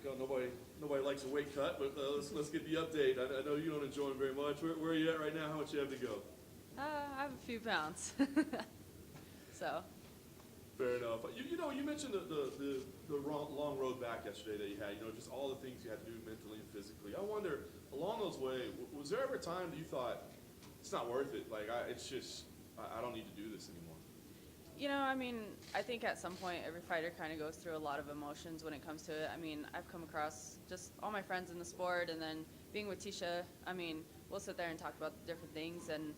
Raquel, nobody likes a weight cut, but let's get the update. I know you don't enjoy them very much. Where are you at right now? How much you have to go? I have a few pounds. So. Fair enough. You mentioned the long road back yesterday that you had. Just all the things you had to do mentally and physically. I wonder, along those ways, was there ever a time that you thought it's not worth it? Like I don't need to do this anymore. I think at some point every fighter kind of goes through a lot of emotions when it comes to it. I've come across just all my friends in the sport, and then being with Tisha, we'll sit there and talk about different things, and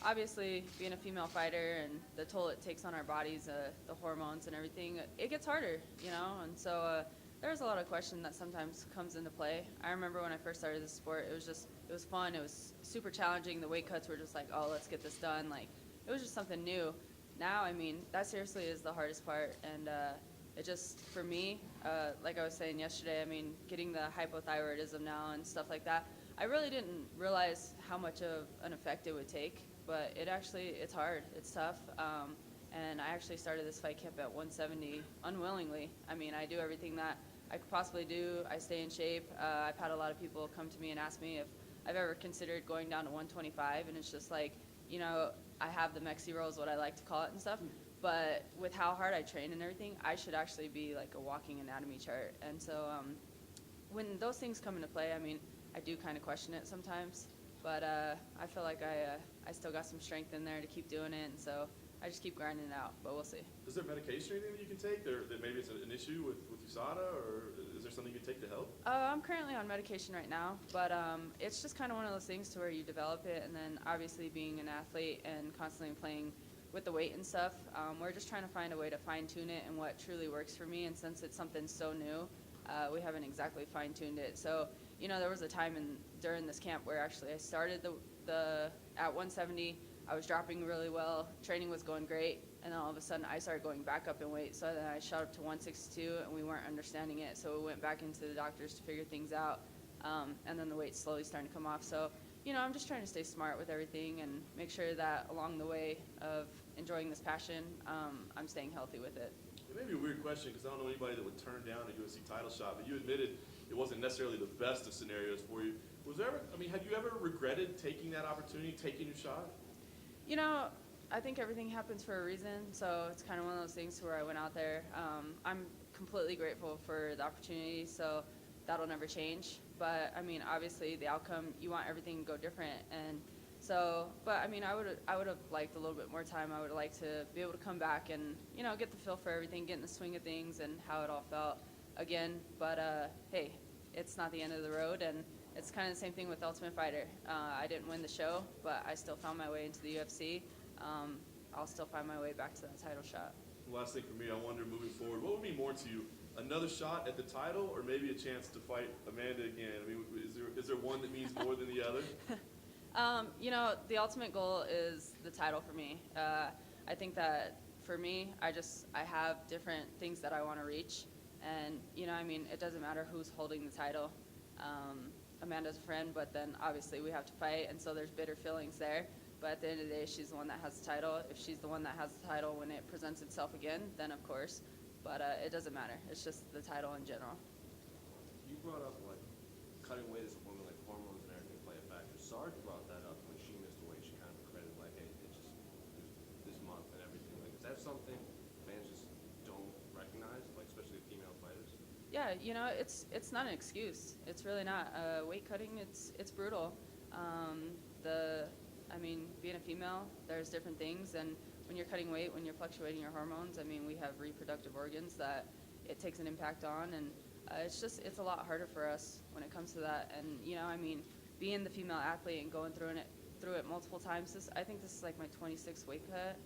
obviously being a female fighter and the toll it takes on our bodies, the hormones and everything, it gets harder, and so there's a lot of question that sometimes comes into play. I remember when I first started this sport, it was fun, it was super challenging, the weight cuts were just like, oh, let's get this done, like, it was just something new. Now, that seriously is the hardest part, and it just, for me, like I was saying yesterday, getting the hypothyroidism now and stuff like that, I really didn't realize how much of an effect it would take, but it's hard, it's tough, and I actually started this fight camp at 170 unwillingly. I do everything that I could possibly do, I stay in shape. I've had a lot of people come to me and ask me if I've ever considered going down to 125, and it's just like, I have the Mexi roll is what I like to call it and stuff, but with how hard I train and everything, I should actually be like a walking anatomy chart. And so when those things come into play, I do kind of question it sometimes, but I feel like I still got some strength in there to keep doing it, and so I just keep grinding it out, but we'll see. Is there medication or anything that you can take that maybe it's an issue with USADA, or is there something you can take to help? I'm currently on medication right now, but it's just kind of one of those things to where you develop it, and then obviously being an athlete and constantly playing with the weight and stuff, we're just trying to find a way to fine-tune it and what truly works for me, and since it's something so new, we haven't exactly fine-tuned it. So, there was a time during this camp where actually I started at 170, I was dropping really well, training was going great, and then all of a sudden I started going back up in weight, so then I shot up to 162 and we weren't understanding it, so we went back into the doctors to figure things out, and then the weight's slowly starting to come off. So, I'm just trying to stay smart with everything and make sure that along the way of enjoying this passion, I'm staying healthy with it. It may be a weird question because I don't know anybody that would turn down a UFC title shot, but you admitted it wasn't necessarily the best of scenarios for you. Have you ever regretted taking that opportunity, taking your shot? I think everything happens for a reason, so it's kind of one of those things where I went out there. I'm completely grateful for the opportunity, so that'll never change. But, obviously the outcome, you want everything to go different. And so, but, I would have liked a little bit more time. I would have liked to be able to come back and, get the feel for everything, get in the swing of things and how it all felt again. But, hey, it's not the end of the road, and it's kind of the same thing with Ultimate Fighter. I didn't win the show, but I still found my way into the UFC. I'll still find my way back to that title shot. Last thing for me, I wonder moving forward, what would mean more to you? Another shot at the title, or maybe a chance to fight Amanda again? Is there one that means more than the other? The ultimate goal is the title for me. I think that for me, I have different things that I want to reach. And, it doesn't matter who's holding the title. Amanda's a friend, but then obviously we have to fight, and so there's bitter feelings there. But at the end of the day, she's the one that has the title. If she's the one that has the title when it presents itself again, then of course. But it doesn't matter. It's just the title in general. You brought up, cutting weight as a woman, hormones and everything play a factor. Sarge brought that up when she missed the weight. She kind of credited, hey, it's just this month and everything. Is that something fans just don't recognize, especially female fighters? Yeah, it's not an excuse. It's really not. Weight cutting, it's brutal. Being a female, there's different things, and when you're cutting weight, when you're fluctuating your hormones, we have reproductive organs that it takes an impact on, and it's a lot harder for us when it comes to that. And being the female athlete and going through it multiple times, I think this is like my 26th weight cut.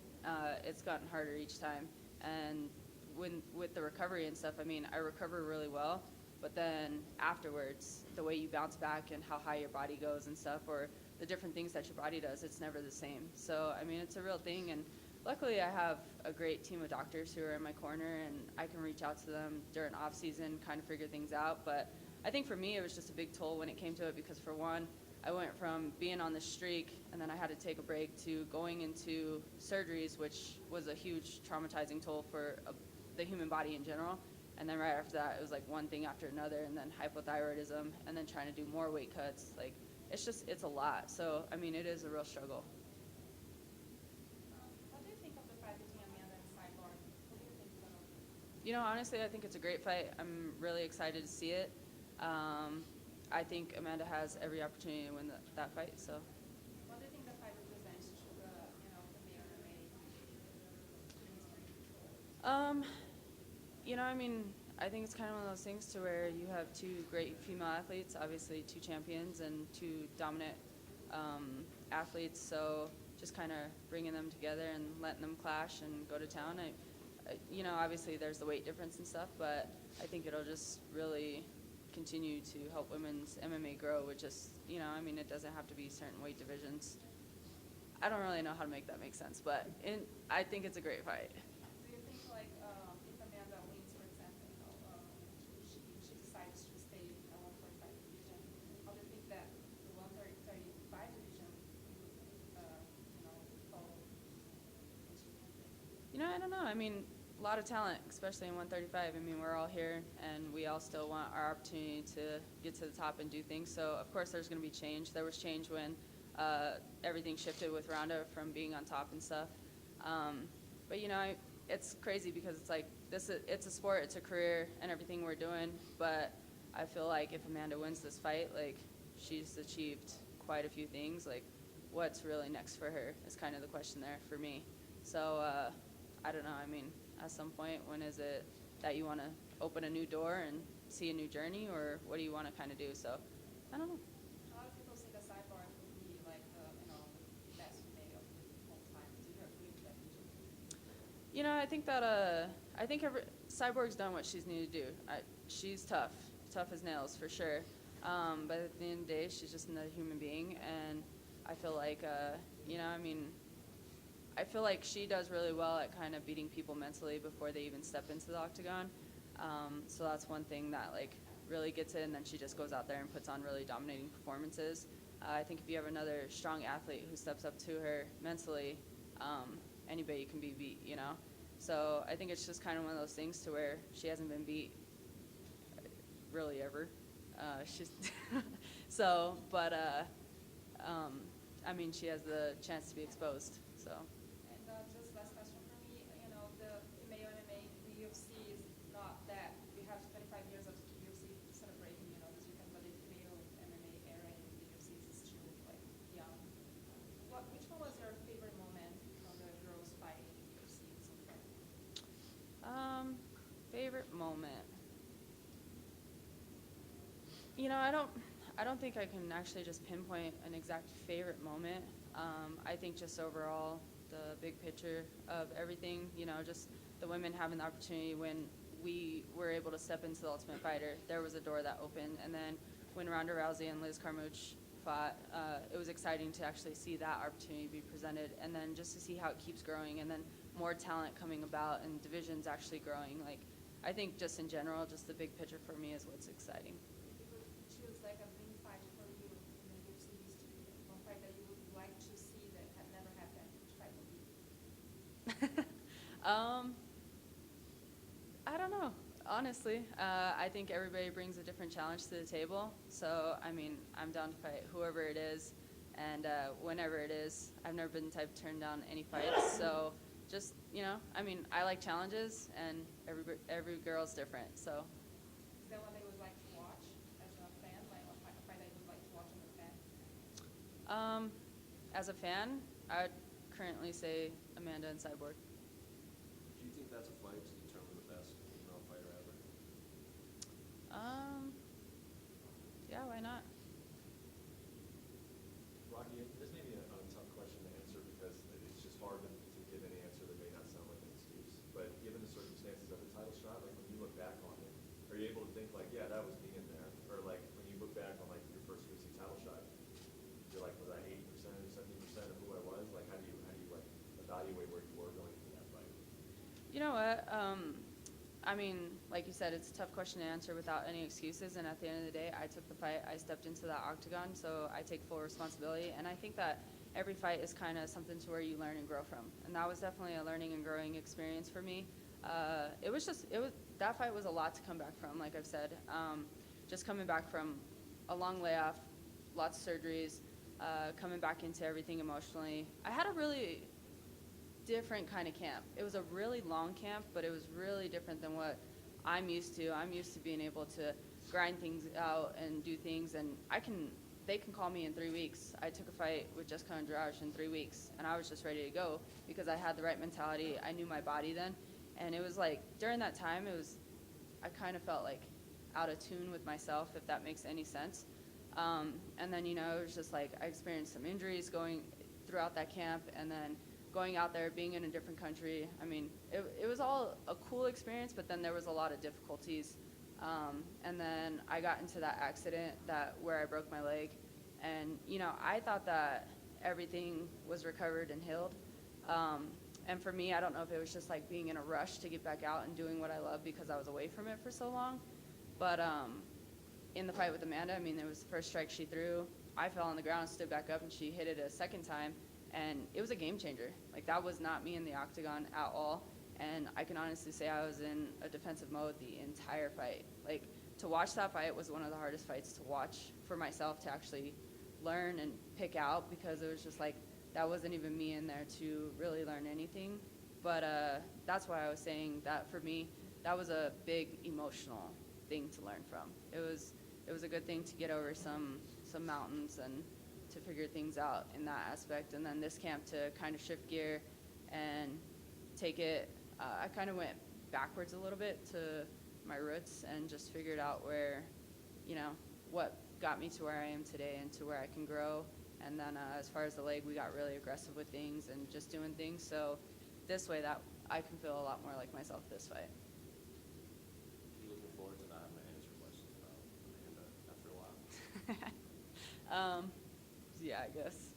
It's gotten harder each time, and with the recovery and stuff, I recover really well, but then afterwards, the way you bounce back and how high your body goes and stuff, or the different things that your body does, it's never the same. So, it's a real thing, and luckily I have a great team of doctors who are in my corner, and I can reach out to them during off season, kind of figure things out. But I think for me, it was just a big toll when it came to it, because for one, I went from being on the streak, and then I had to take a break, to going into surgeries, which was a huge traumatizing toll for the human body in general. And then right after that, it was like one thing after another, and then hypothyroidism, and then trying to do more weight cuts. Like, it's a lot. So, I mean, it is a real struggle. What do you think of the fight between Amanda and Cyborg? What do you think of it? You know, honestly, I think it's a great fight. I'm really excited to see it. I think Amanda has every opportunity to win that fight. So, What do you think the fight represents to the, the male MMA industry? you know, I mean, I think it's kind of one of those things to where you have two great female athletes, obviously two champions and two dominant athletes. So just kind of bringing them together and letting them clash and go to town. You know, obviously there's the weight difference and stuff, but I think it'll just really continue to help women's MMA grow with just, you know, I mean, it doesn't have to be certain weight divisions. I don't really know how to make that make sense, but I think it's a great fight. Do you think, like, if Amanda wins, for example, she decides to stay in the 145 division, how do you think that the 135 division would, follow? You know, I don't know. I mean, a lot of talent, especially in 135. I mean, we're all here, and we all still want our opportunity to get to the top and do things. So, of course, there's going to be change. There was change when everything shifted with Ronda from being on top and stuff. But, you know, it's crazy because it's like it's a sport, it's a career, and everything we're doing. But I feel like if Amanda wins this fight, like, she's achieved quite a few things. Like, what's really next for her is kind of the question there for me. So, I don't know. I mean, at some point, when is it that you want to open a new door and see a new journey, or what do you want to kind of do? So, I don't know. A lot of people say that Cyborg would be like the best female of all time. Do you agree with that vision? You know, I think that Cyborg's done what she's needed to do. She's tough as nails for sure. But at the end of the day, she's just another human being, and I feel like, you know, I mean, I feel like she does really well at kind of beating people mentally before they even step into the octagon. So that's one thing that like really gets it, and then she just goes out there and puts on really dominating performances. I think if you have another strong athlete who steps up to her mentally, anybody can be beat, you know? So I think it's just kind of one of those things to where she hasn't been beat really ever. She's so, but I mean, she has the chance to be exposed, so. And just last question for me, the female MMA, the UFC is not that, we have 25 years of UFC celebrating, this weekend, but the female MMA era in the UFC is still like young. Which one was your favorite moment from the girls fighting in the UFC so far? Favorite moment. You know, I don't think I can actually just pinpoint an exact favorite moment. I think just overall, the big picture of everything, just the women having the opportunity when we were able to step into the Ultimate Fighter, there was a door that opened. And then when Ronda Rousey and Liz Carmouche fought, it was exciting to actually see that opportunity be presented. And then just to see how it keeps growing, and then more talent coming about and divisions actually growing. Like, I think just in general, just the big picture for me is what's exciting. If you could choose like a dream fight for you in the UFC history, one fight that you would like to see that had never happened, which fight would be? I don't know, honestly. I think everybody brings a different challenge to the table. So, I mean, I'm down to fight whoever it is and whenever it is. I've never been the type to turn down any fights. So just, I mean, I like challenges, and every girl's different. So. Is there one that you would like to watch as a fan? Like a fight that you would like to watch as a fan? As a fan, I would currently say Amanda and Cyborg. Do you think that's a fight to determine the best female fighter ever? Yeah, why not? Rocky, this may be a tough question to answer because it's just hard to give any answer that may not sound like an excuse. But given the circumstances of the title shot, like when you look back on it, are you able to think like, yeah, that was me in there? Or like when you look back on like your first UFC title shot, you're like, was I 80% or 70% of who I was? Like how do you like evaluate where you were going into that fight? You know what? I mean, like you said, it's a tough question to answer without any excuses. And at the end of the day, I took the fight. I stepped into that octagon, so I take full responsibility. And I think that every fight is kind of something to where you learn and grow from. And that was definitely a learning and growing experience for me. That fight was a lot to come back from, like I've said. Just coming back from a long layoff, lots of surgeries, coming back into everything emotionally. I had a really different kind of camp. It was a really long camp, but it was really different than what I'm used to. I'm used to being able to grind things out and do things, and they can call me in 3 weeks. I took a fight with Jessica Andrade in 3 weeks, and I was just ready to go because I had the right mentality. I knew my body then, and it was like during that time, I kind of felt like out of tune with myself, if that makes any sense. And then, it was just like I experienced some injuries going throughout that camp, and then going out there, being in a different country. I mean, it was all a cool experience, but then there was a lot of difficulties. And then I got into that accident where I broke my leg, and I thought that everything was recovered and healed. And for me, I don't know if it was just like being in a rush to get back out and doing what I love because I was away from it for so long. But in the fight with Amanda, I mean, it was the first strike she threw. I fell on the ground, stood back up, and she hit it a second time. And it was a game changer. Like, that was not me in the octagon at all. And I can honestly say I was in a defensive mode the entire fight. Like, to watch that fight was one of the hardest fights to watch for myself to actually learn and pick out, because it was just like, that wasn't even me in there to really learn anything. But that's why I was saying that for me, that was a big emotional thing to learn from. It was a good thing to get over some mountains and to figure things out in that aspect. And then this camp to kind of shift gear and take it, I kind of went backwards a little bit to my roots and just figured out where, what got me to where I am today and to where I can grow. And then as far as the leg, we got really aggressive with things and just doing things. So this way, that I can feel a lot more like myself this fight. You looking forward to not having to answer questions about Amanda after a while? Yeah, I guess.